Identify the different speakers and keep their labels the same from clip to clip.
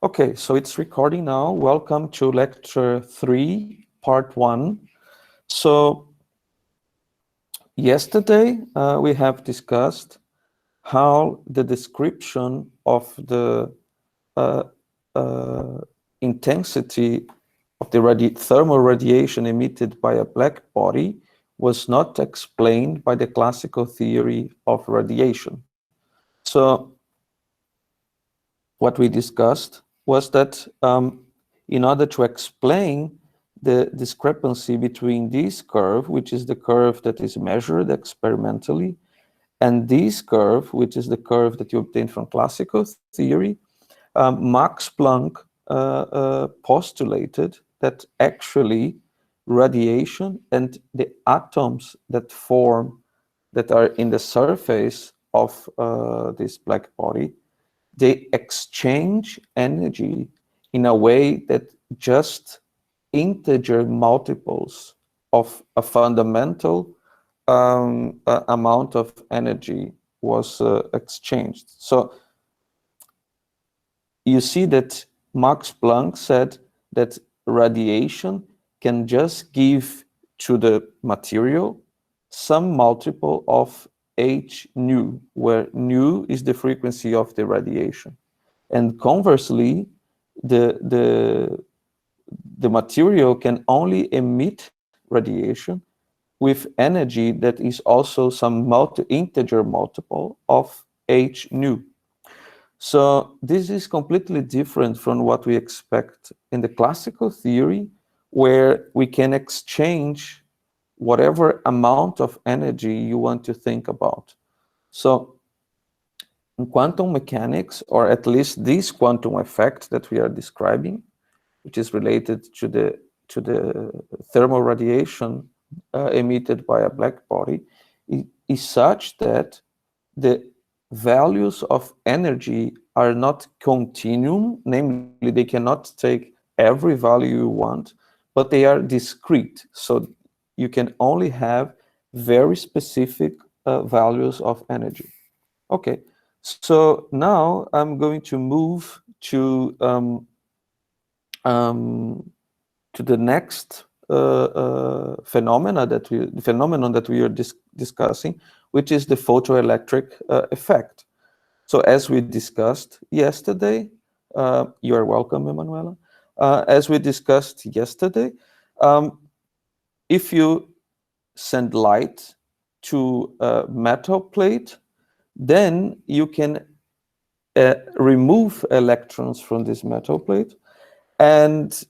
Speaker 1: Okay, so it's recording now. Welcome to lecture 3, part 1. So yesterday we have discussed how the description of the uh, intensity of the thermal radiation emitted by a black body was not explained by the classical theory of radiation. So what we discussed was that in order to explain the discrepancy between this curve, which is the curve that is measured experimentally, and this curve, which is the curve that you obtain from classical theory, Max Planck postulated that actually radiation and the atoms that are in the surface of this black body, they exchange energy in a way that just integer multiples of a fundamental amount of energy was exchanged. So you see that Max Planck said that radiation can just give to the material some multiple of h nu, where nu is the frequency of the radiation. And conversely, the material can only emit radiation with energy that is also some integer multiple of h nu. So this is completely different from what we expect in the classical theory, where we can exchange whatever amount of energy you want to think about. So in quantum mechanics, or at least this quantum effect that we are describing, which is related to the thermal radiation emitted by a black body, is such that the values of energy are not continuum, namely they cannot take every value you want, but they are discrete. So you can only have very specific values of energy. Okay, so now I'm going to move to the next phenomenon that we are discussing, which is the photoelectric effect. So as we discussed yesterday, you are welcome, Emanuela. As we discussed yesterday, if you send light to a metal plate, then you can remove electrons from this metal plate. And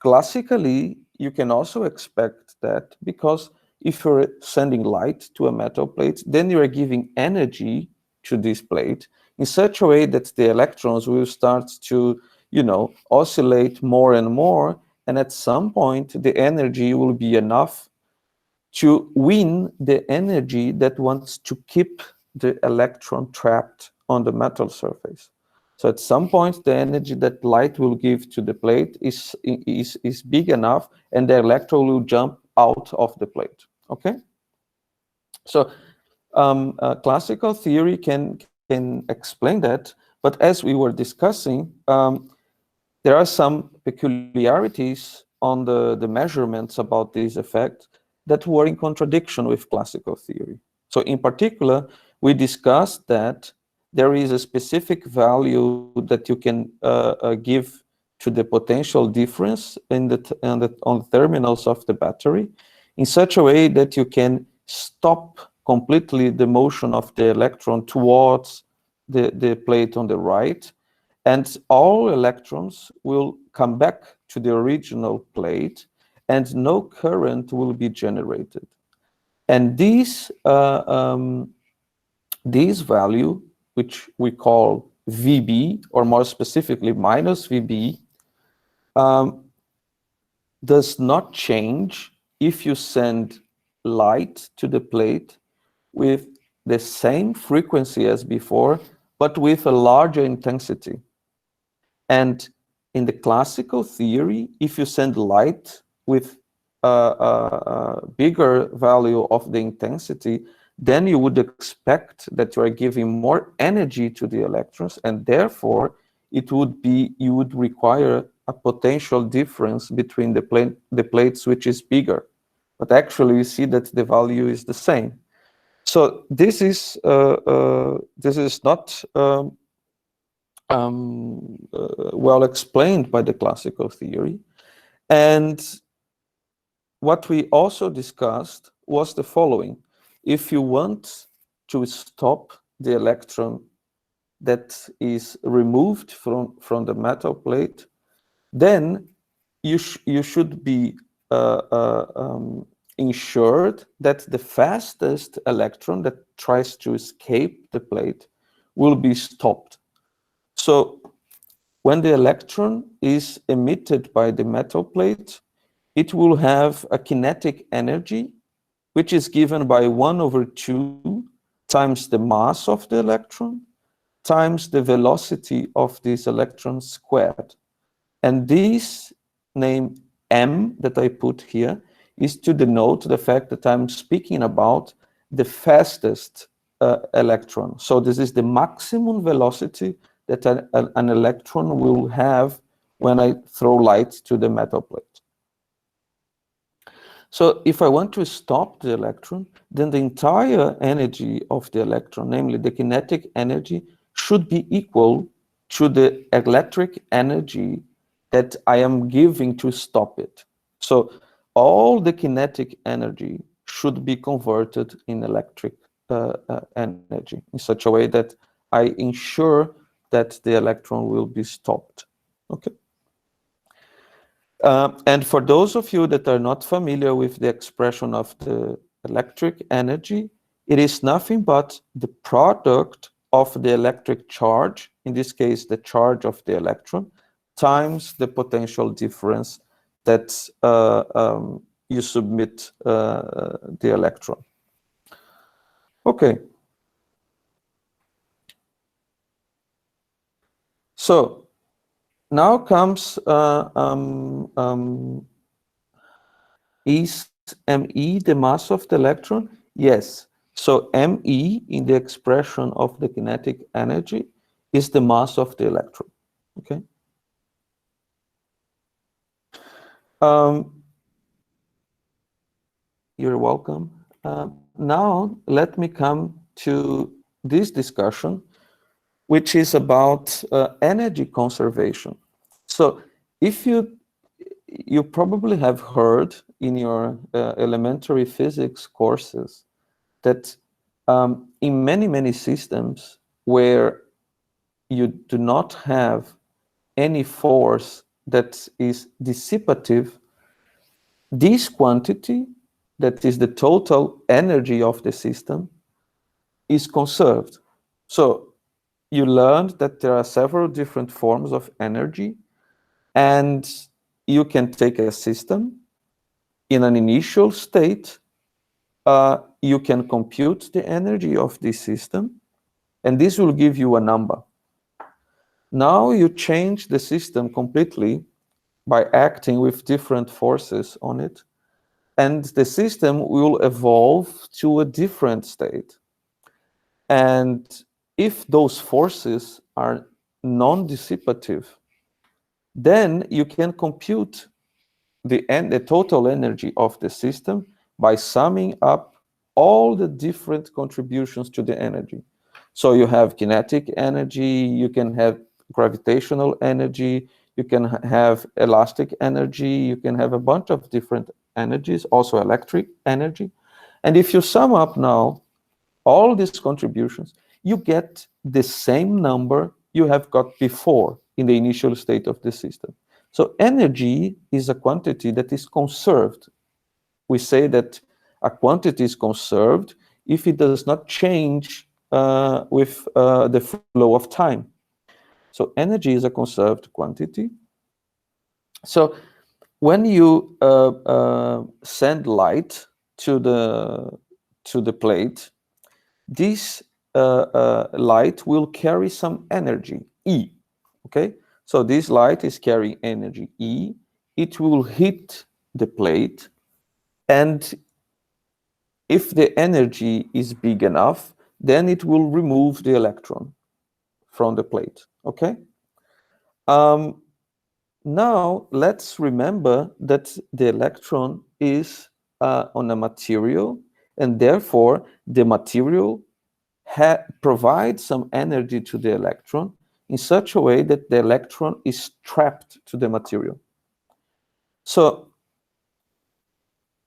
Speaker 1: classically, you can also expect that, because if you're sending light to a metal plate, then you are giving energy to this plate in such a way that the electrons will start to, oscillate more and more. And at some point, the energy will be enough to win the energy that wants to keep the electron trapped on the metal surface. So at some point, the energy that light will give to the plate is big enough, and the electron will jump out of the plate. Okay. So classical theory can explain that, but as we were discussing, there are some peculiarities on the measurements about this effect that were in contradiction with classical theory. So in particular, we discussed that there is a specific value that you can give to the potential difference on the terminals of the battery in such a way that you can stop completely the motion of the electron towards the plate on the right, and all electrons will come back to the original plate and no current will be generated. And this value, which we call VB, or more specifically minus VB, does not change if you send light to the plate with the same frequency as before, but with a larger intensity. And in the classical theory, if you send light with a bigger value of the intensity, then you would expect that you are giving more energy to the electrons, and therefore you would require a potential difference between the plates which is bigger. But actually, you see that the value is the same. So this is not well explained by the classical theory. And what we also discussed was the following. If you want to stop the electron that is removed from the metal plate, then you should be ensured that the fastest electron that tries to escape the plate will be stopped. So when the electron is emitted by the metal plate, it will have a kinetic energy, which is given by 1/2 times the mass of the electron times the velocity of this electron squared. And this name m that I put here is to denote the fact that I'm speaking about the fastest electron. So this is the maximum velocity that an electron will have when I throw light to the metal plate. So if I want to stop the electron, then the entire energy of the electron, namely the kinetic energy, should be equal to the electric energy that I am giving to stop it. So all the kinetic energy should be converted in electric energy in such a way that I ensure that the electron will be stopped. Okay. And for those of you that are not familiar with the expression of the electric energy, it is nothing but the product of the electric charge, in this case, the charge of the electron, times the potential difference that you submit the electron. Okay. So now comes is ME the mass of the electron? Yes. So ME in the expression of the kinetic energy is the mass of the electron. Okay. You're welcome. Now let me come to this discussion, which is about energy conservation. So if you probably have heard in your elementary physics courses that in many systems where you do not have any force that is dissipative, this quantity, that is the total energy of the system, is conserved. So you learned that there are several different forms of energy, and you can take a system in an initial state. You can compute the energy of this system, and this will give you a number. Now you change the system completely by acting with different forces on it, and the system will evolve to a different state. And if those forces are non-dissipative, then you can compute the total energy of the system by summing up all the different contributions to the energy. So you have kinetic energy, you can have gravitational energy, you can have elastic energy, you can have a bunch of different energies, also electric energy. And if you sum up now all these contributions, you get the same number you have got before in the initial state of the system. So energy is a quantity that is conserved. We say that a quantity is conserved if it does not change with the flow of time. So energy is a conserved quantity. So when you send light to the plate, this light will carry some energy, E. Okay, so this light is carrying energy E. It will hit the plate, and if the energy is big enough, then it will remove the electron from the plate. Okay, Now, let's remember that the electron is on a material, and therefore the material provides some energy to the electron in such a way that the electron is trapped to the material. So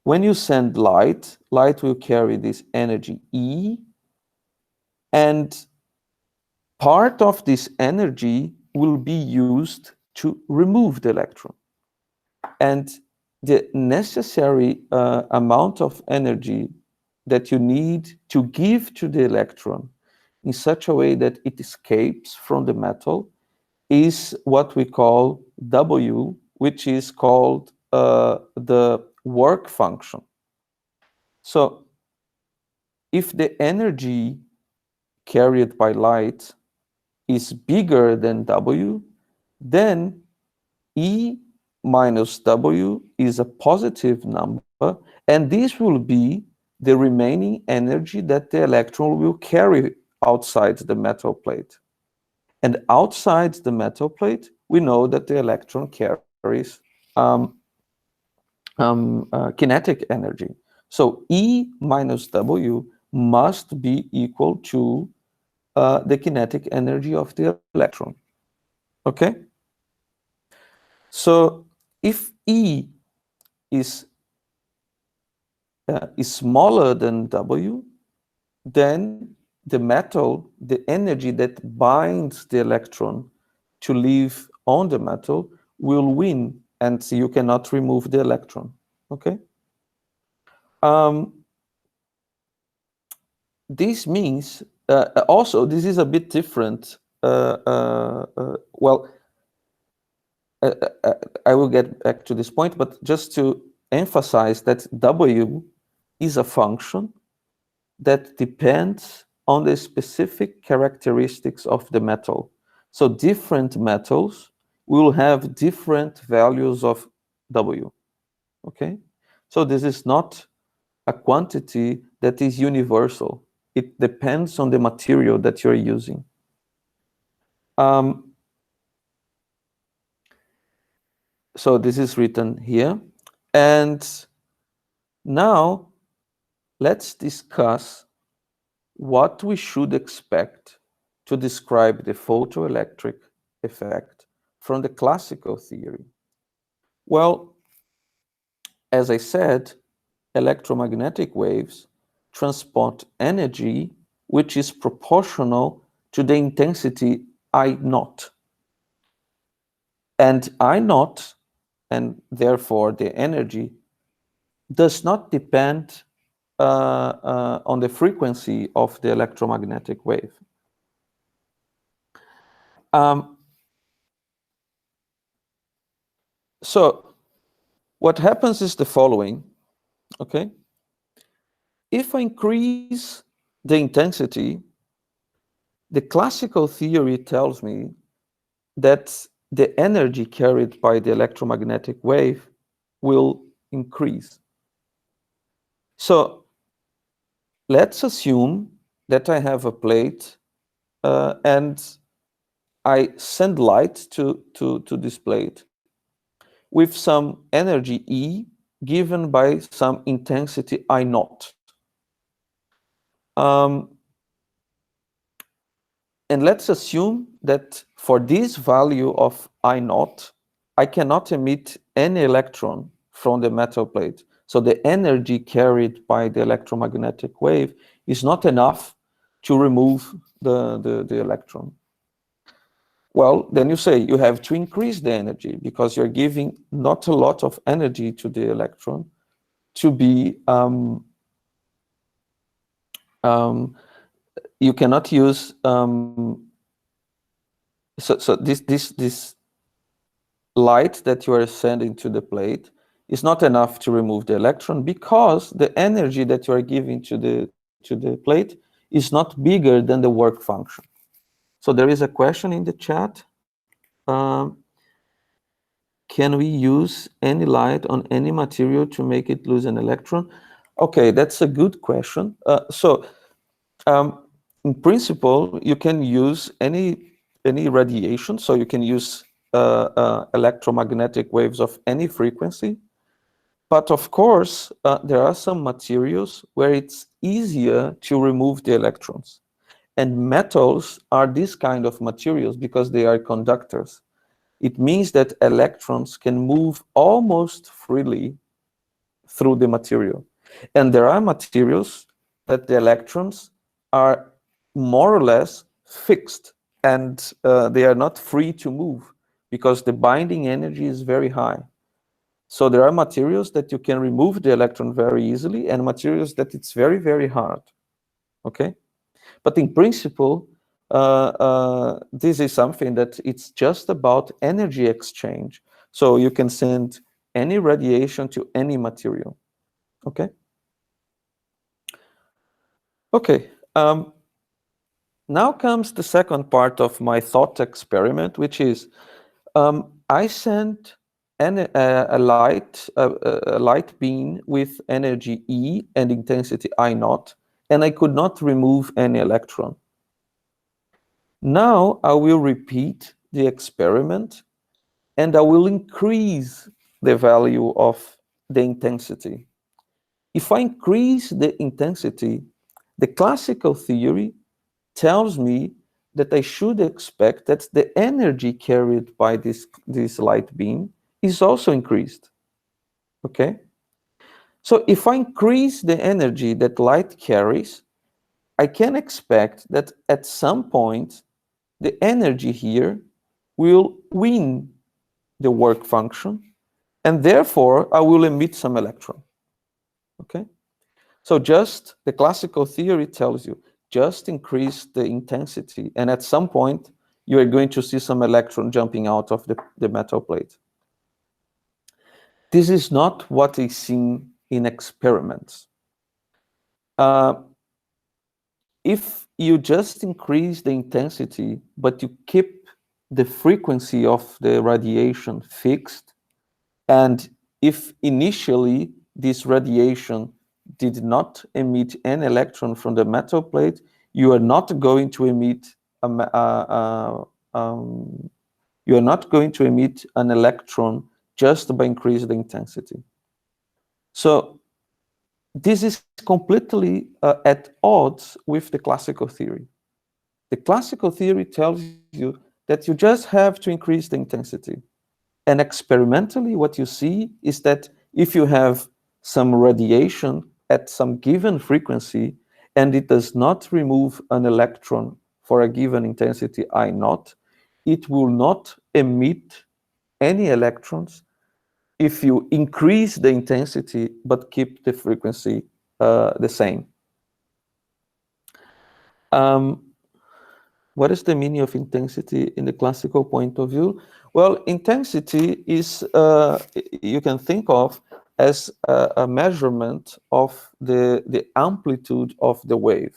Speaker 1: when you send light, light will carry this energy E, and part of this energy will be used to remove the electron. And the necessary amount of energy that you need to give to the electron in such a way that it escapes from the metal is what we call W, which is called the work function. So if the energy carried by light is bigger than W, then E minus W is a positive number, and this will be the remaining energy that the electron will carry outside the metal plate. And outside the metal plate, we know that the electron carries kinetic energy. So E minus W must be equal to the kinetic energy of the electron. Okay? So if E is smaller than W, then the metal, the energy that binds the electron to live on the metal will win, and so you cannot remove the electron. Okay? This means, also, this is a bit different. Well, I will get back to this point, but just to emphasize that W is a function that depends on the specific characteristics of the metal. So different metals will have different values of W, okay? So this is not a quantity that is universal. It depends on the material that you're using. So this is written here. And now let's discuss what we should expect to describe the photoelectric effect from the classical theory. Well, as I said, electromagnetic waves transport energy which is proportional to the intensity I naught. And I naught, and therefore the energy, does not depend on the frequency of the electromagnetic wave. So what happens is the following, okay? If I increase the intensity, the classical theory tells me that the energy carried by the electromagnetic wave will increase. So let's assume that I have a plate and I send light to this plate with some energy E given by some intensity I naught. And let's assume that for this value of I naught, I cannot emit any electron from the metal plate. So the energy carried by the electromagnetic wave is not enough to remove the electron. Well, then you say you have to increase the energy because you're giving not a lot of energy to the electron to be, you cannot use, so this light that you are sending to the plate is not enough to remove the electron because the energy that you are giving to the plate is not bigger than the work function. So there is a question in the chat. Can we use any light on any material to make it lose an electron? Okay, that's a good question. In principle, you can use any radiation. So you can use electromagnetic waves of any frequency. But of course, there are some materials where it's easier to remove the electrons. And metals are this kind of materials because they are conductors. It means that electrons can move almost freely through the material. And there are materials that the electrons are more or less fixed, and they are not free to move because the binding energy is very high. So there are materials that you can remove the electron very easily and materials that it's very, very hard. Okay? But in principle, this is something that it's just about energy exchange. So you can send any radiation to any material. Okay? Okay. Now comes the second part of my thought experiment, which is I sent a light beam with energy E and intensity I naught, and I could not remove any electron. Now I will repeat the experiment, and I will increase the value of the intensity. If I increase the intensity, the classical theory tells me that I should expect that the energy carried by this light beam is also increased. Okay? So if I increase the energy that light carries, I can expect that at some point the energy here will win the work function, and therefore I will emit some electron. Okay? So just the classical theory tells you, just increase the intensity, and at some point you are going to see some electron jumping out of the metal plate. This is not what is seen in experiments. If you just increase the intensity, but you keep the frequency of the radiation fixed, and if initially this radiation did not emit an electron from the metal plate, you are not going to emit you are not going to emit an electron just by increasing the intensity. So this is completely at odds with the classical theory. The classical theory tells you that you just have to increase the intensity. And experimentally, what you see is that if you have some radiation at some given frequency and it does not remove an electron for a given intensity I naught, it will not emit any electrons if you increase the intensity but keep the frequency the same. What is the meaning of intensity in the classical point of view? Well, intensity is, you can think of as a measurement of the amplitude of the wave.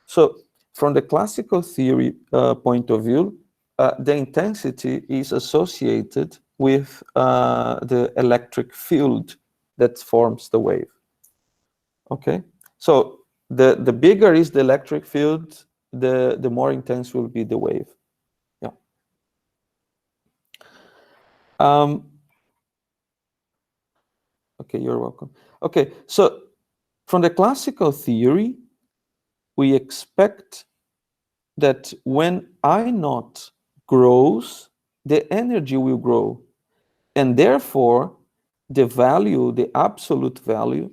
Speaker 1: So from the classical theory point of view, the intensity is associated with the electric field that forms the wave. Okay, so the bigger is the electric field, the more intense will be the wave. Yeah. Okay, you're welcome. Okay, so from the classical theory, we expect that when I naught grows, the energy will grow. And therefore, the value, the absolute value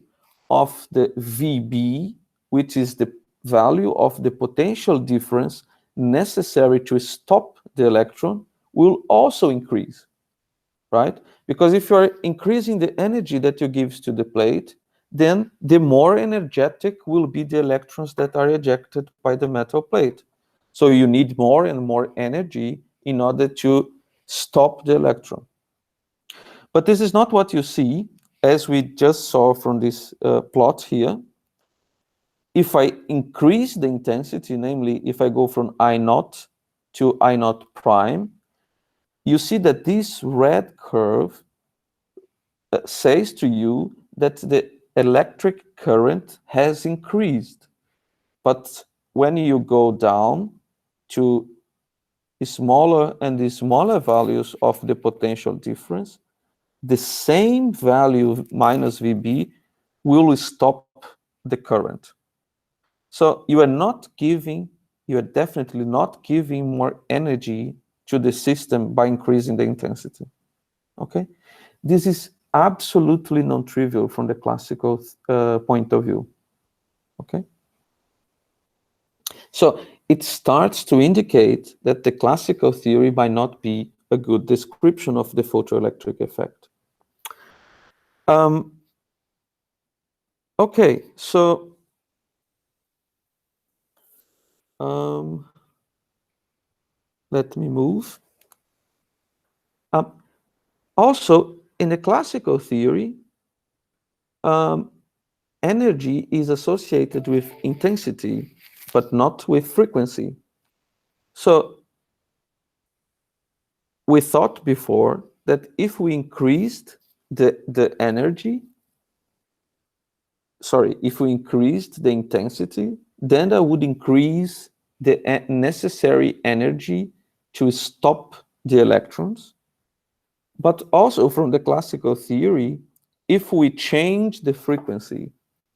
Speaker 1: of the VB, which is the value of the potential difference necessary to stop the electron, will also increase, right? Because if you're increasing the energy that you give to the plate, then the more energetic will be the electrons that are ejected by the metal plate. So you need more and more energy in order to stop the electron. But this is not what you see, as we just saw from this plot here. If I increase the intensity, namely if I go from I naught to I naught prime, you see that this red curve says to you that the electric current has increased. But when you go down to smaller and the smaller values of the potential difference, the same value minus VB will stop the current. So you are definitely not giving more energy to the system by increasing the intensity. Okay? This is absolutely non-trivial from the classical point of view. Okay? So it starts to indicate that the classical theory might not be a good description of the photoelectric effect. Okay, so let me move. Also, in the classical theory, energy is associated with intensity, but not with frequency. So we thought before that if we increased the energy, if we increased the intensity, then that would increase the necessary energy to stop the electrons. But also from the classical theory, if we change the frequency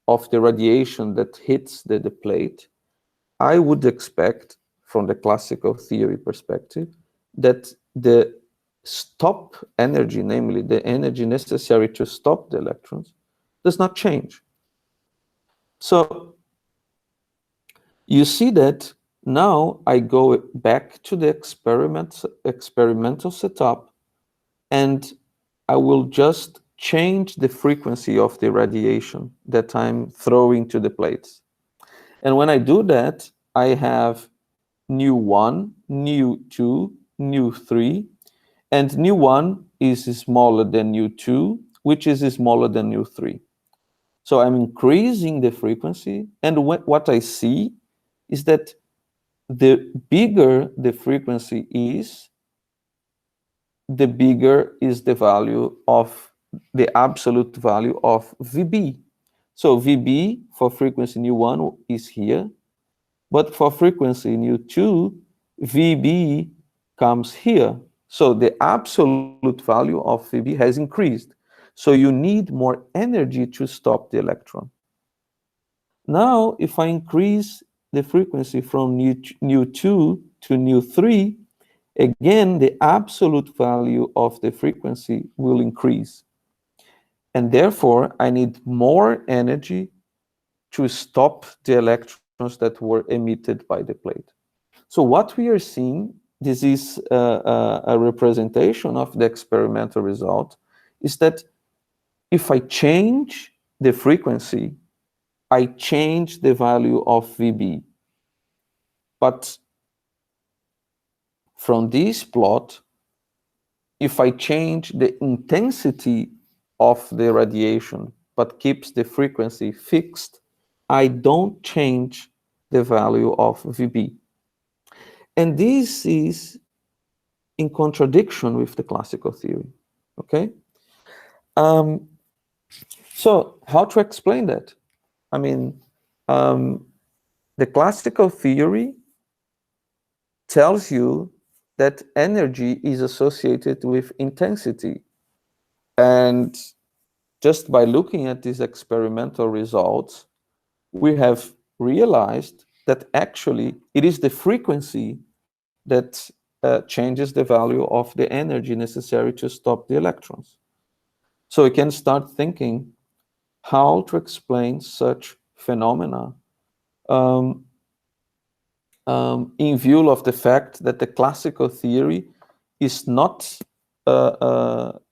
Speaker 1: of the radiation that hits the plate, I would expect, from the classical theory perspective, that the stop energy, namely the energy necessary to stop the electrons, does not change. So you see that now I go back to the experimental setup, and I will just change the frequency of the radiation that I'm throwing to the plates. And when I do that, I have nu1, nu2, nu3, and nu1 is smaller than nu2, which is smaller than nu3. So I'm increasing the frequency, and what I see is that the bigger the frequency is, the bigger is the value of the absolute value of VB. So VB for frequency nu1 is here, but for frequency nu2, VB comes here. So the absolute value of VB has increased. So you need more energy to stop the electron. Now, if I increase the frequency from nu2 to nu3, again, the absolute value of the frequency will increase. And therefore, I need more energy to stop the electrons that were emitted by the plate. So what we are seeing, this is a representation of the experimental result, is that if I change the frequency, I change the value of VB. But from this plot, if I change the intensity of the radiation but keeps the frequency fixed, I don't change the value of VB. And this is in contradiction with the classical theory, okay? So how to explain that? I mean, the classical theory tells you that energy is associated with intensity. And just by looking at these experimental results, we have realized that actually it is the frequency that changes the value of the energy necessary to stop the electrons. So we can start thinking how to explain such phenomena in view of the fact that the classical theory is not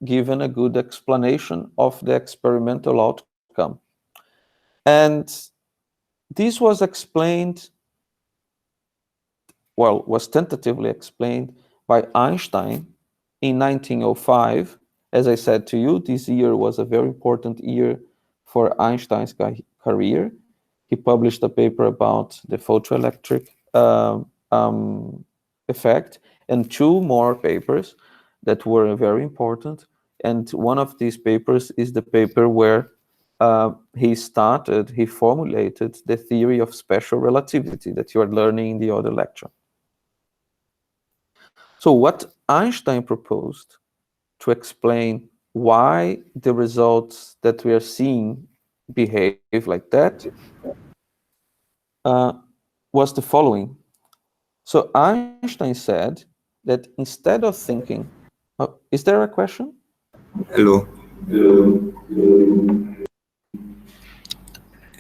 Speaker 1: given a good explanation of the experimental outcome. And this was explained, well, was tentatively explained by Einstein in 1905. As I said to you, this year was a very important year for Einstein's career. He published a paper about the photoelectric effect and two more papers that were very important. And one of these papers is the paper where he formulated the theory of special relativity that you are learning in the other lecture. So what Einstein proposed to explain why the results that we are seeing behave like that was the following. So Einstein said that instead of thinking, is there a question?
Speaker 2: Hello.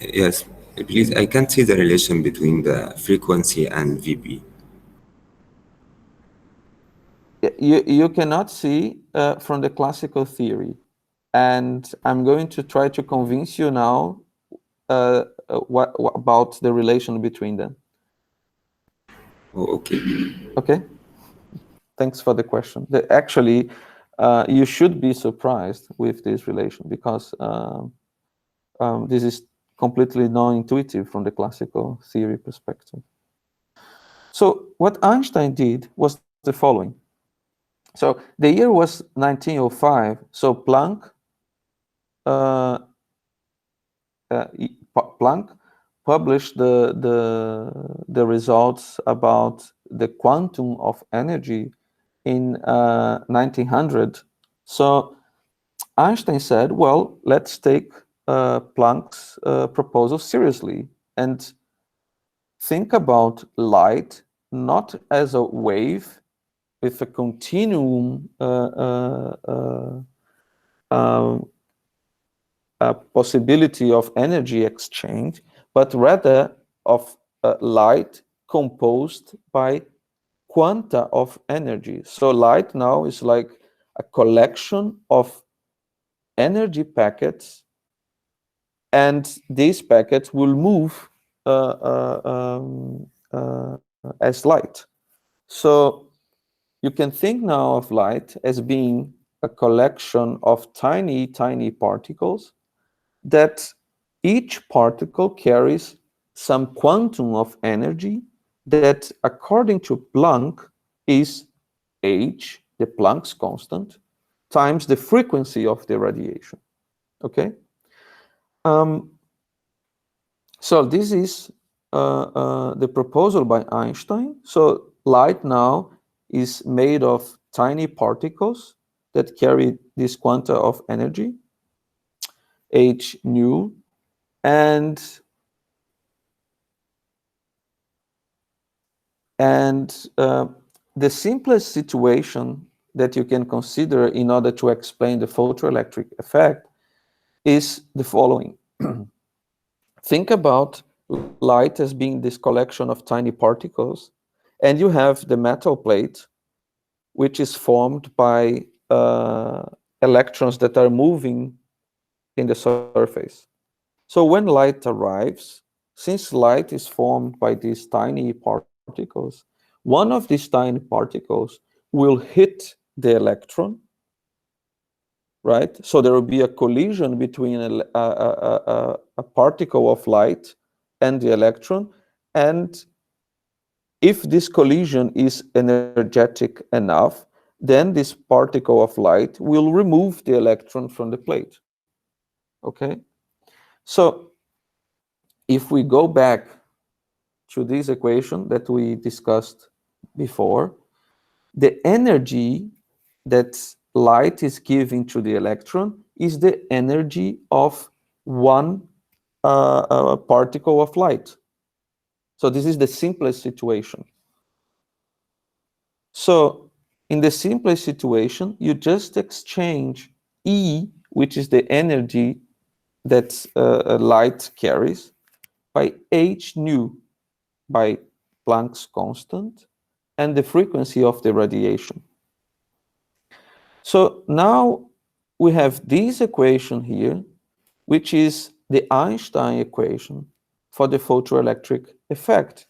Speaker 2: Yes, please. I can't see the relation between the frequency and VB.
Speaker 1: You cannot see from the classical theory. And I'm going to try to convince you now what about the relation between them.
Speaker 2: Oh, okay.
Speaker 1: Okay? Thanks for the question. Actually, you should be surprised with this relation because this is completely non-intuitive from the classical theory perspective. So what Einstein did was the following. So the year was 1905. So uh, Planck published the results about the quantum of energy in 1900. So Einstein said, well, let's take Planck's proposal seriously and think about light not as a wave with a continuum um, a possibility of energy exchange, but rather of light composed by quanta of energy. So light now is like a collection of energy packets, and these packets will move as light. So you can think now of light as being a collection of tiny, tiny particles that each particle carries some quantum of energy that, according to Planck, is h, the Planck's constant, times the frequency of the radiation. Okay? Um, so this is the proposal by Einstein. So light now is made of tiny particles that carry this quanta of energy, h nu, and the simplest situation that you can consider in order to explain the photoelectric effect is the following. Think about light as being this collection of tiny particles, and you have the metal plate, which is formed by electrons that are moving in the surface. So when light arrives, since light is formed by these tiny particles, one of these tiny particles will hit the electron, right? So there will be a collision between a particle of light and the electron. And if this collision is energetic enough, then this particle of light will remove the electron from the plate. Okay? So if we go back to this equation that we discussed before, the energy that light is giving to the electron is the energy of one particle of light. So this is the simplest situation. So in the simplest situation, you just exchange E, which is the energy that light carries, by h nu, by Planck's constant, and the frequency of the radiation. So now we have this equation here, which is the Einstein equation for the photoelectric effect.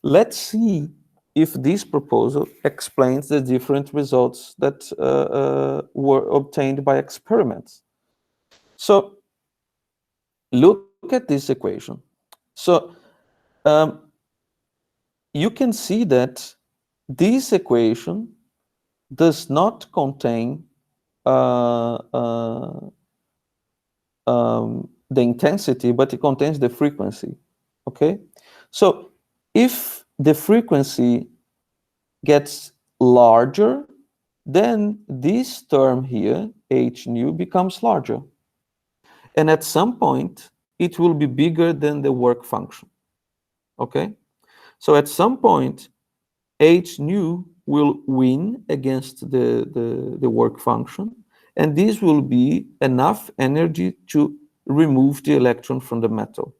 Speaker 1: Let's see if this proposal explains the different results that were obtained by experiments. So look at this equation. So you can see that this equation does not contain the intensity, but it contains the frequency. Okay, so if the frequency gets larger, then this term here, h nu, becomes larger. And at some point, it will be bigger than the work function. Okay? So at some point, h nu will win against the work function, and this will be enough energy to remove the electron from the metal.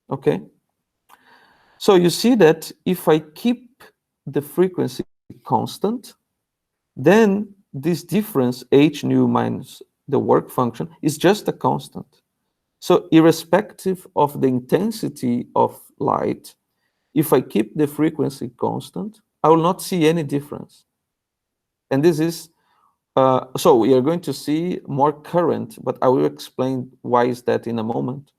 Speaker 1: Okay? So you see that if I keep the frequency constant, then this difference, h nu minus the work function, is just a constant. So irrespective of the intensity of light, if I keep the frequency constant, I will not see any difference. And this is, so we are going to see more current, but I will explain why is that in a moment.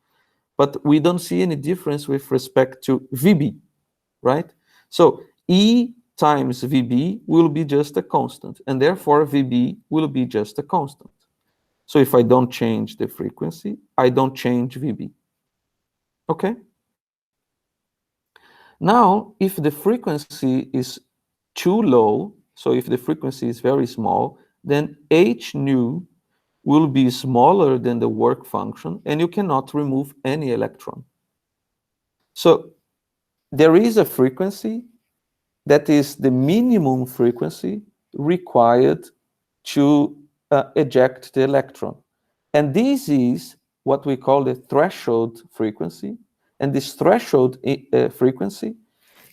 Speaker 1: But we don't see any difference with respect to VB, right? So E times VB will be just a constant, and therefore VB will be just a constant. So if I don't change the frequency, I don't change VB. Okay? Now, if the frequency is too low, so if the frequency is very small, then h nu will be smaller than the work function, and you cannot remove any electron. So there is a frequency that is the minimum frequency required to eject the electron. And this is what we call the threshold frequency. And this threshold frequency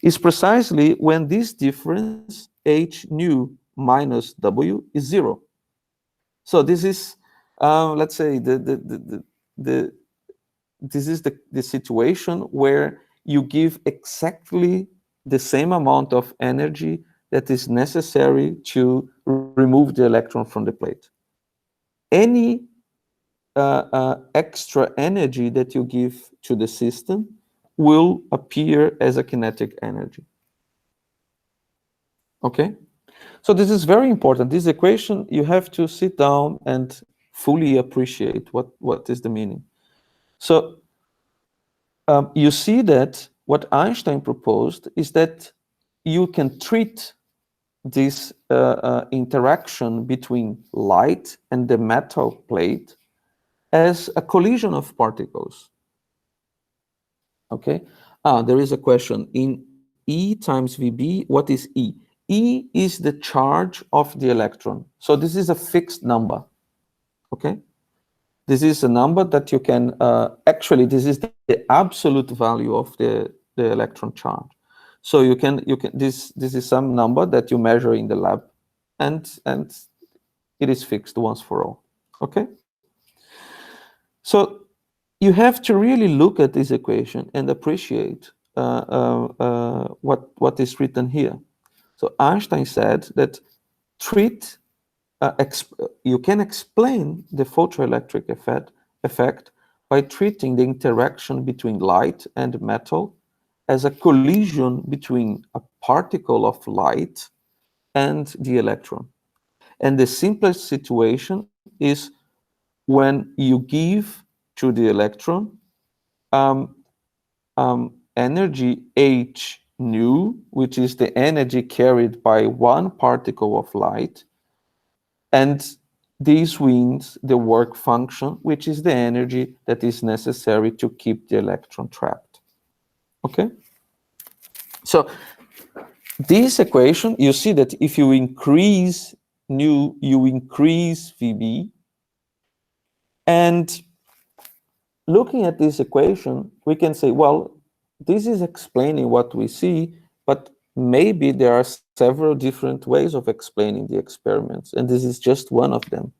Speaker 1: is precisely when this difference, h nu minus w, is 0. So this is, let's say, this is the situation where you give exactly the same amount of energy that is necessary to remove the electron from the plate. Any extra energy that you give to the system will appear as a kinetic energy. Okay? So this is very important. This equation, you have to sit down and fully appreciate what is the meaning. So you see that what Einstein proposed is that you can treat this interaction between light and the metal plate as a collision of particles. Okay? There is a question. In E times VB, what is E? E is the charge of the electron. So this is a fixed number. Okay? This is a number that you can, actually, this is the absolute value of the electron charge. So you can this is some number that you measure in the lab, and it is fixed once for all. Okay? So you have to really look at this equation and appreciate what is written here. So Einstein said that you can explain the photoelectric effect by treating the interaction between light and metal as a collision between a particle of light and the electron. And the simplest situation is when you give to the electron energy h nu, which is the energy carried by one particle of light, and this wins the work function, which is the energy that is necessary to keep the electron trapped. Okay? So this equation, you see that if you increase nu, you increase VB. And looking at this equation, we can say, well, this is explaining what we see, but maybe there are several different ways of explaining the experiments, and this is just one of them.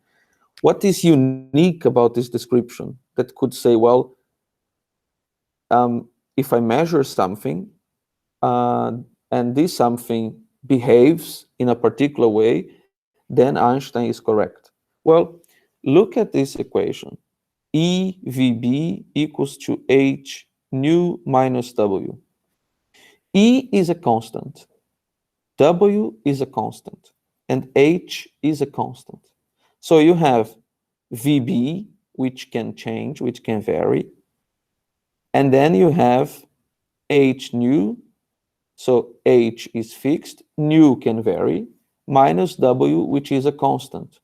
Speaker 1: What is unique about this description that could say, well, if I measure something and this something behaves in a particular way, then Einstein is correct? Well, look at this equation. EVB equals to H nu minus W. E is a constant, W is a constant, and H is a constant. So you have VB, which can change, which can vary, and then you have H nu, So h is fixed, nu can vary, minus w, which is a constant.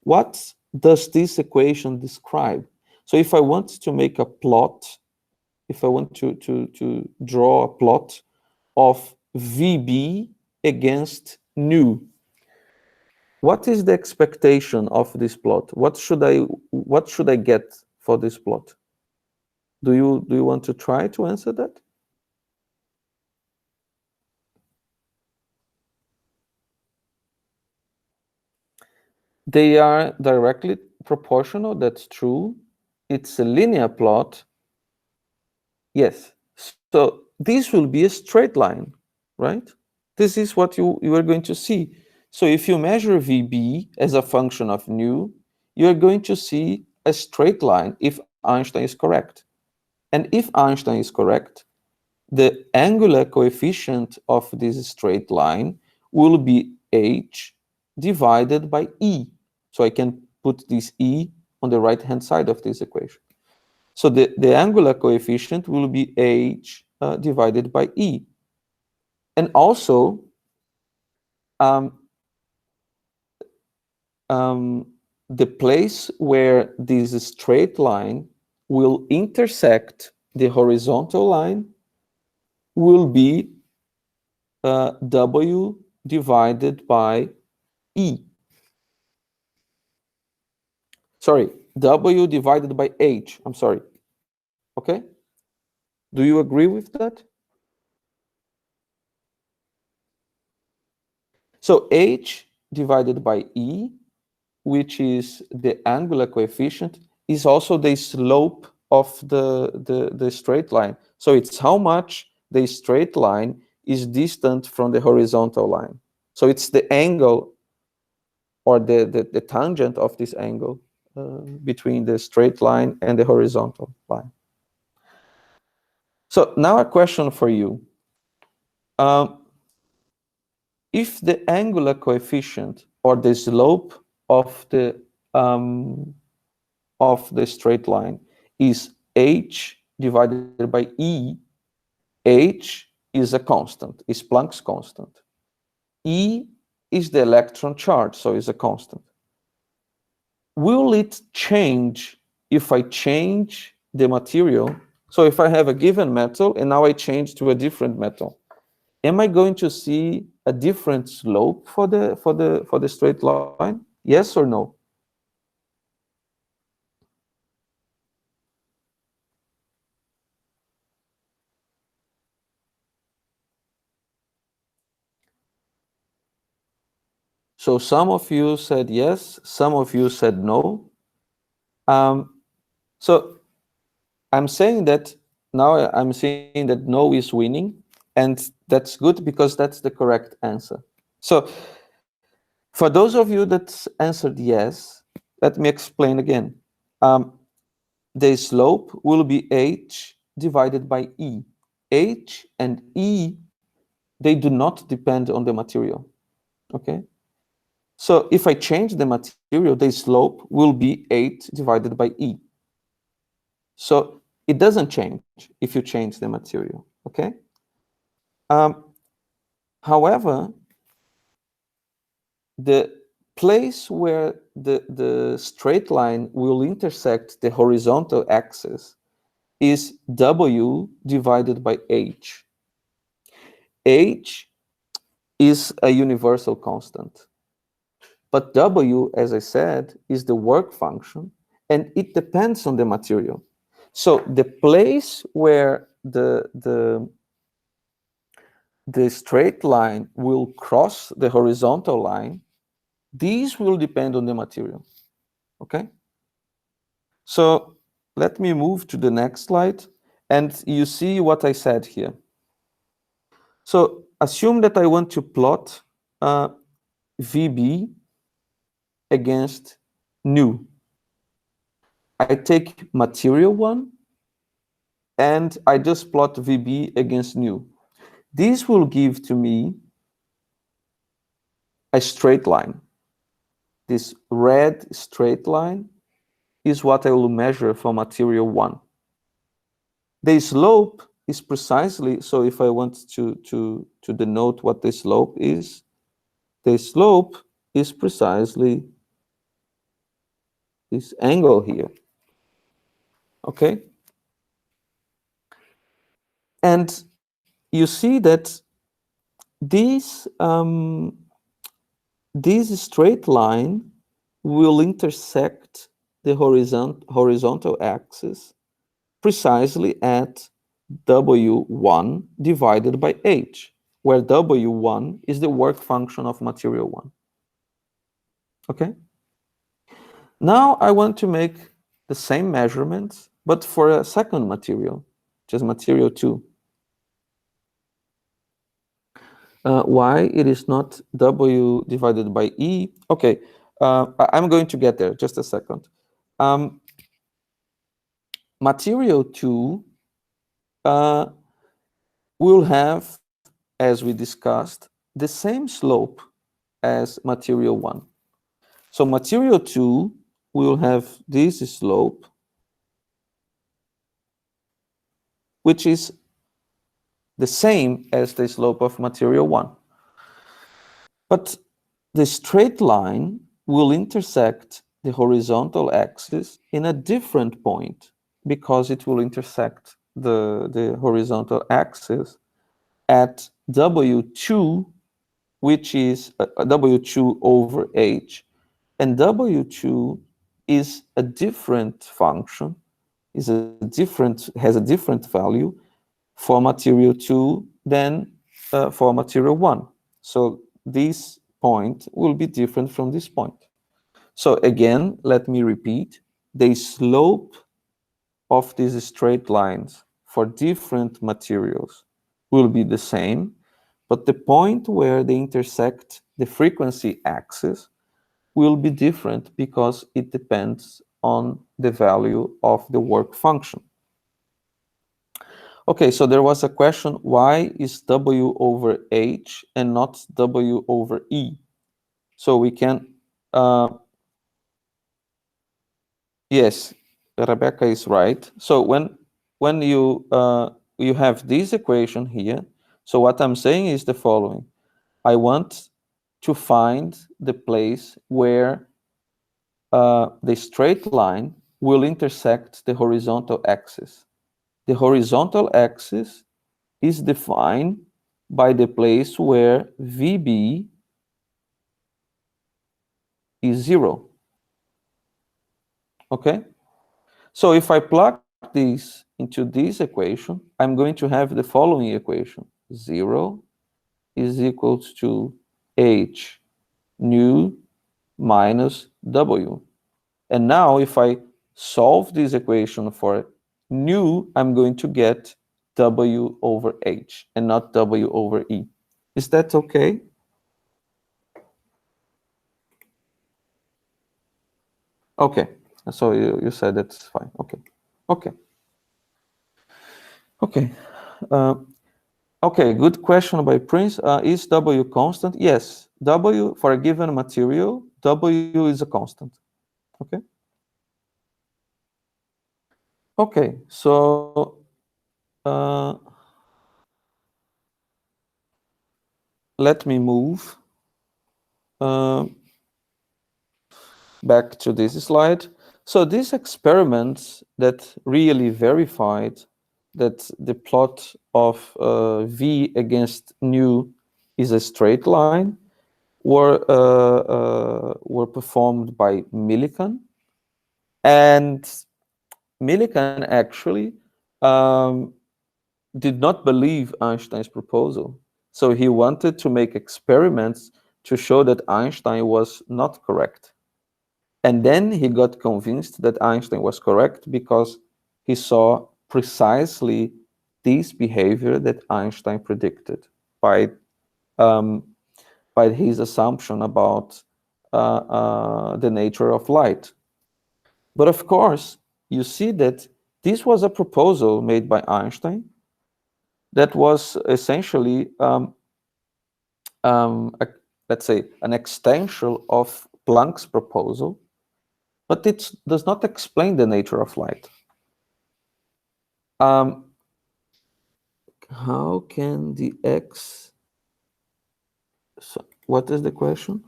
Speaker 1: What does this equation describe? So if I want to make a plot, if I want to draw a plot of VB against nu, what is the expectation of this plot? What should I get for this plot? Do you want to try to answer that? They are directly proportional, that's true. It's a linear plot. Yes. So this will be a straight line, right? This is what you are going to see. So if you measure VB as a function of nu, you are going to see a straight line if Einstein is correct. And if Einstein is correct, the angular coefficient of this straight line will be h divided by e. So I can put this e on the right-hand side of this equation. So the angular coefficient will be h divided by e. And also, the place where this straight line will intersect the horizontal line will be w divided by e. Sorry, w divided by h. I'm sorry. Okay? Do you agree with that? So h divided by e, which is the angular coefficient, is also the slope of the straight line. So it's how much the straight line is distant from the horizontal line. So it's the angle or the tangent of this angle between the straight line and the horizontal line. So now a question for you. If the angular coefficient or the slope of the straight line is h divided by e, h is a constant, is Planck's constant. E is the electron charge, so it's a constant. Will it change if I change the material? So if I have a given metal and now I change to a different metal, am I going to see a different slope for the straight line? Yes or no? So some of you said yes, some of you said no. So I'm saying that now I'm saying that no is winning, and that's good because that's the correct answer. So for those of you that answered yes, let me explain again. The slope will be h divided by e. H and e, they do not depend on the material, okay? So if I change the material, the slope will be 8 divided by e. So it doesn't change if you change the material, okay? However, the place where the straight line will intersect the horizontal axis is w divided by h. H is a universal constant. But w, as I said, is the work function, and it depends on the material. So the place where the straight line will cross the horizontal line, these will depend on the material, okay? So let me move to the next slide, and you see what I said here. So assume that I want to plot VB against nu. I take material 1, and I just plot VB against nu. This will give to me a straight line. This red straight line is what I will measure for material 1. The slope is precisely, so if I want to denote what the slope is precisely this angle here, okay? And you see that this straight line will intersect the horizontal axis precisely at W1 divided by H, where W1 is the work function of material 1. Okay? Now I want to make the same measurements, but for a second material, which is material 2. Why it is not W divided by E? Okay, I'm going to get there, just a second. Material 2 will have, as we discussed, the same slope as material 1. So material 2 will have this slope, which is the same as the slope of material 1. But the straight line will intersect the horizontal axis in a different point, because it will intersect the horizontal axis at W2, which is W2 over H. And W2 is a different function, has a different value for material 2 than for material 1. So this point will be different from this point. So again, let me repeat, the slope of these straight lines for different materials will be the same, but the point where they intersect the frequency axis will be different because it depends on the value of the work function. Okay, so there was a question, why is W over H and not W over E? So we can, yes, Rebecca is right. So when you have this equation here, so what I'm saying is the following. I want to find the place where the straight line will intersect the horizontal axis. The horizontal axis is defined by the place where VB is 0. Okay? So if I plug this into this equation, I'm going to have the following equation. 0 is equals to H nu minus W. And now if I solve this equation for nu, I'm going to get W over H and not W over E. Is that okay? Okay, so you said that's fine. Okay, okay, okay. Okay, good question by Prince. Is W constant? Yes, W for a given material, W is a constant. Okay. Okay, so let me move back to this slide. So these experiments that really verified that the plot of V against nu is a straight line were performed by Millikan. And Millikan actually did not believe Einstein's proposal. So he wanted to make experiments to show that Einstein was not correct. And then he got convinced that Einstein was correct because he saw precisely this behavior that Einstein predicted by his assumption about the nature of light. But of course, you see that this was a proposal made by Einstein that was essentially, let's say, an extension of Planck's proposal, but it does not explain the nature of light. How can the X, so what is the question?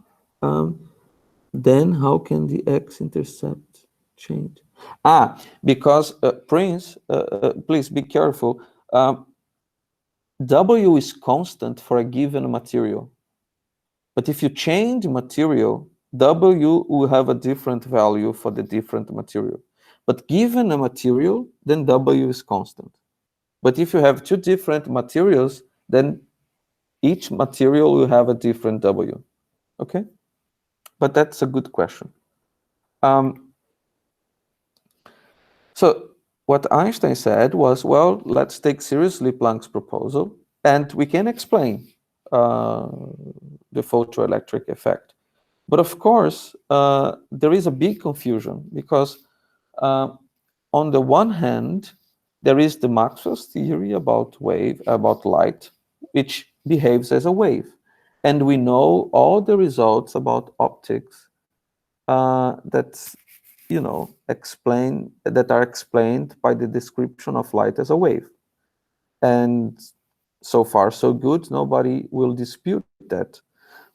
Speaker 1: Then how can the X-intercept change? Because Prince, please be careful. W is constant for a given material. But if you change material, W will have a different value for the different material. But given a material, then W is constant. But if you have two different materials, then each material will have a different W. Okay? But that's a good question. So what Einstein said was, well, let's take seriously Planck's proposal, and we can explain the photoelectric effect. But of course, there is a big confusion because on the one hand, there is the Maxwell's theory about light, which behaves as a wave. And we know all the results about optics that are explained by the description of light as a wave. And so far, so good. Nobody will dispute that.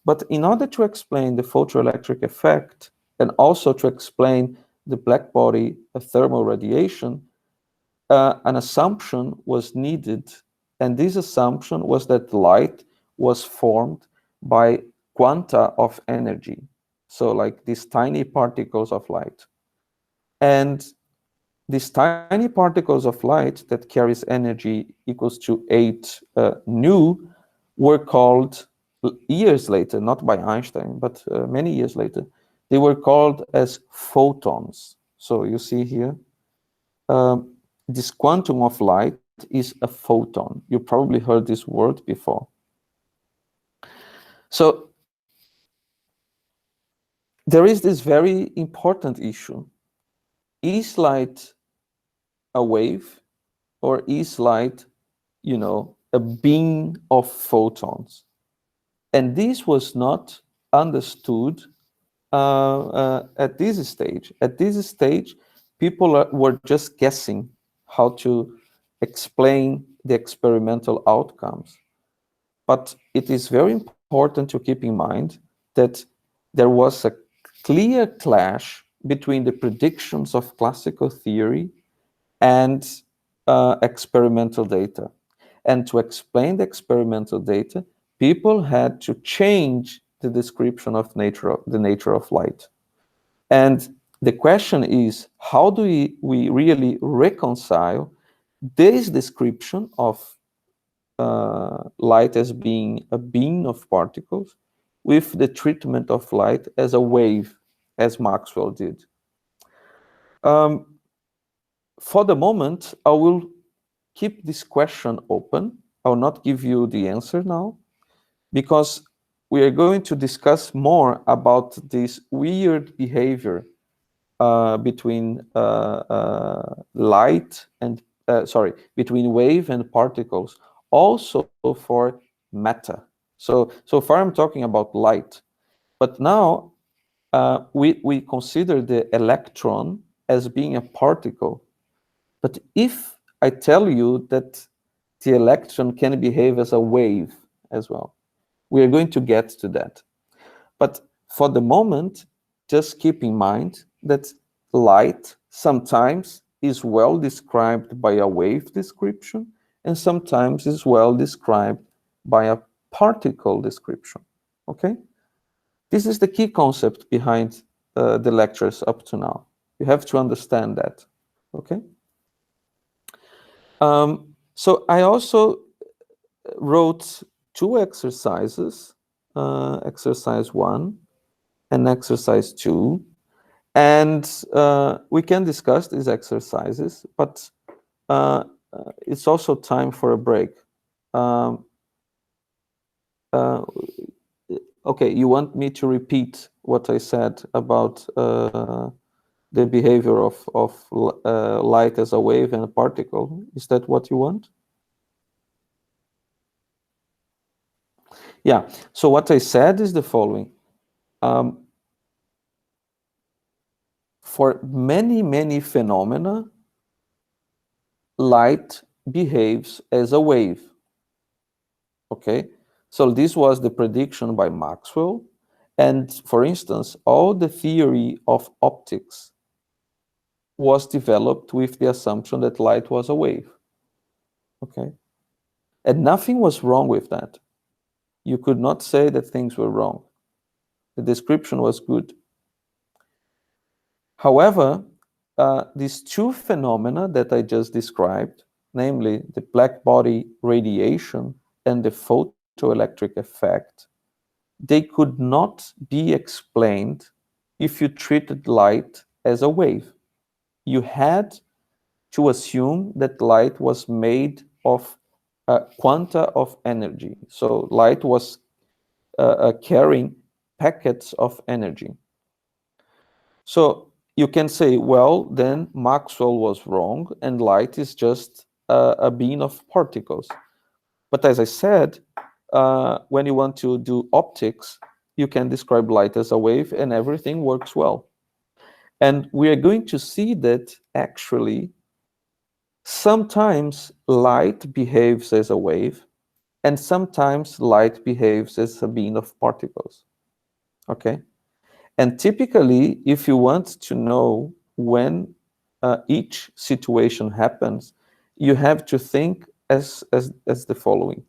Speaker 1: But in order to explain the photoelectric effect and also to explain the black body thermal radiation, an assumption was needed. And this assumption was that light was formed by quanta of energy. So like these tiny particles of light. And these tiny particles of light that carries energy equals to 8 nu were called years later, not by Einstein, but many years later, they were called as photons. So you see here, this quantum of light is a photon. You probably heard this word before. So there is this very important issue. Is light a wave, or is light, a beam of photons? And this was not understood at this stage. At this stage, people were just guessing how to explain the experimental outcomes. But it is very important to keep in mind that there was a clear clash between the predictions of classical theory and experimental data. And to explain the experimental data, people had to change the description of the nature of light. And the question is, how do we really reconcile this description of light as being a beam of particles with the treatment of light as a wave, as Maxwell did? For the moment, I will keep this question open. I will not give you the answer now, because we are going to discuss more about this weird behavior between between wave and particles, also for matter. So far I'm talking about light, but now we consider the electron as being a particle. But if I tell you that the electron can behave as a wave as well, we are going to get to that. But for the moment, just keep in mind that light sometimes is well described by a wave description, and sometimes is well described by a particle description. Okay? This is the key concept behind the lectures up to now. You have to understand that. Okay? So I also wrote two exercises, exercise 1 and exercise 2, and we can discuss these exercises, but it's also time for a break. Okay, you want me to repeat what I said about the behavior of light as a wave and a particle? Is that what you want? Yeah, so what I said is the following. For many, many phenomena, light behaves as a wave. Okay, so this was the prediction by Maxwell. And for instance, all the theory of optics was developed with the assumption that light was a wave. Okay, and nothing was wrong with that. You could not say that things were wrong. The description was good. However, these two phenomena that I just described, namely the black body radiation and the photoelectric effect, they could not be explained if you treated light as a wave. You had to assume that light was made of quanta of energy. So light was carrying packets of energy. So you can say, well, then Maxwell was wrong and light is just a beam of particles. But as I said, when you want to do optics, you can describe light as a wave and everything works well. And we are going to see that actually sometimes light behaves as a wave and sometimes light behaves as a beam of particles. Okay? And typically, if you want to know when each situation happens, you have to think as the following.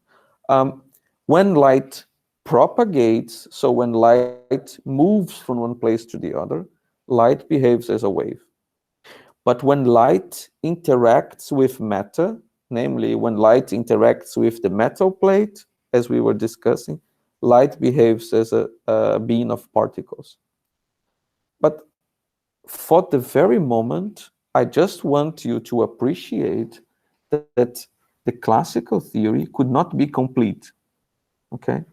Speaker 1: When light propagates, so when light moves from one place to the other, light behaves as a wave. But when light interacts with matter, namely when light interacts with the metal plate, as we were discussing, light behaves as a beam of particles. But for the very moment, I just want you to appreciate that the classical theory could not be complete. Okay?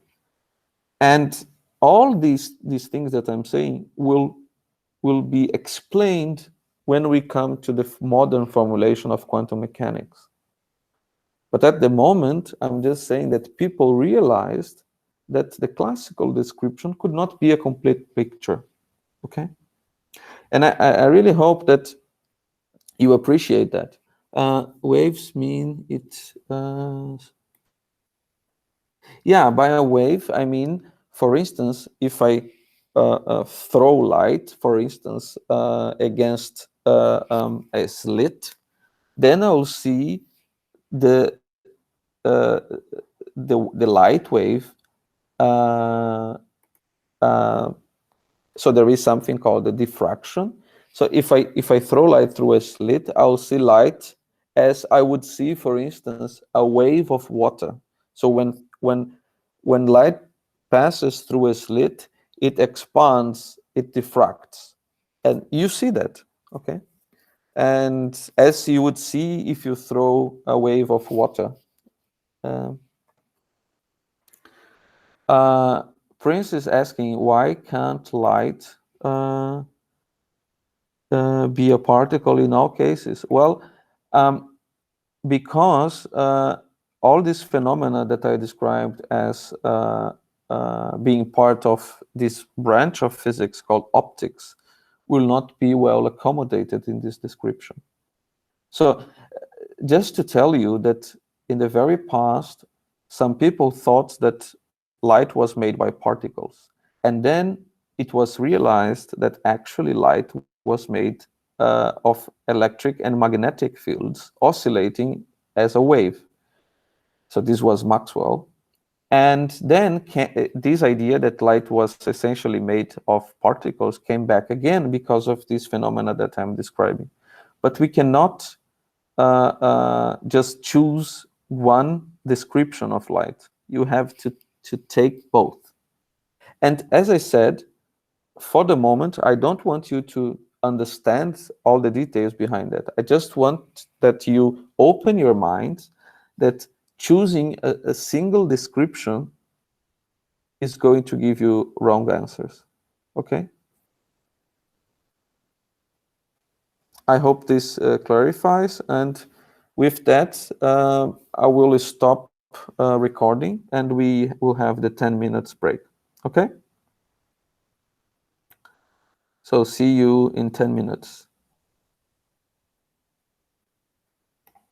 Speaker 1: And all these things that I'm saying will be explained when we come to the modern formulation of quantum mechanics. But at the moment, I'm just saying that people realized that the classical description could not be a complete picture. Okay? And I really hope that you appreciate that. Waves mean it. Yeah, by a wave, I mean, for instance, if I throw light, for instance, against a slit, then I'll see the uh, the light wave. Uh, uh, so there is something called the diffraction. So if I throw light through a slit, I'll see light as I would see, for instance, a wave of water. So when light passes through a slit, it expands, it diffracts, and you see that, okay? And as you would see if you throw a wave of water. Uh, uh, Prince is asking, why can't light be a particle in all cases? Well, because all these phenomena that I described as being part of this branch of physics called optics will not be well accommodated in this description. So just to tell you that in the very past, some people thought that light was made by particles. And then it was realized that actually light was made of electric and magnetic fields oscillating as a wave. So this was Maxwell. And then this idea that light was essentially made of particles came back again because of this phenomena that I'm describing. But we cannot just choose one description of light. You have to take both. And as I said, for the moment, I don't want you to understand all the details behind that. I just want that you open your mind, that choosing a single description is going to give you wrong answers. Okay? I hope this clarifies. And with that, I will stop recording and we will have the 10 minutes break. Okay? So see you in 10 minutes.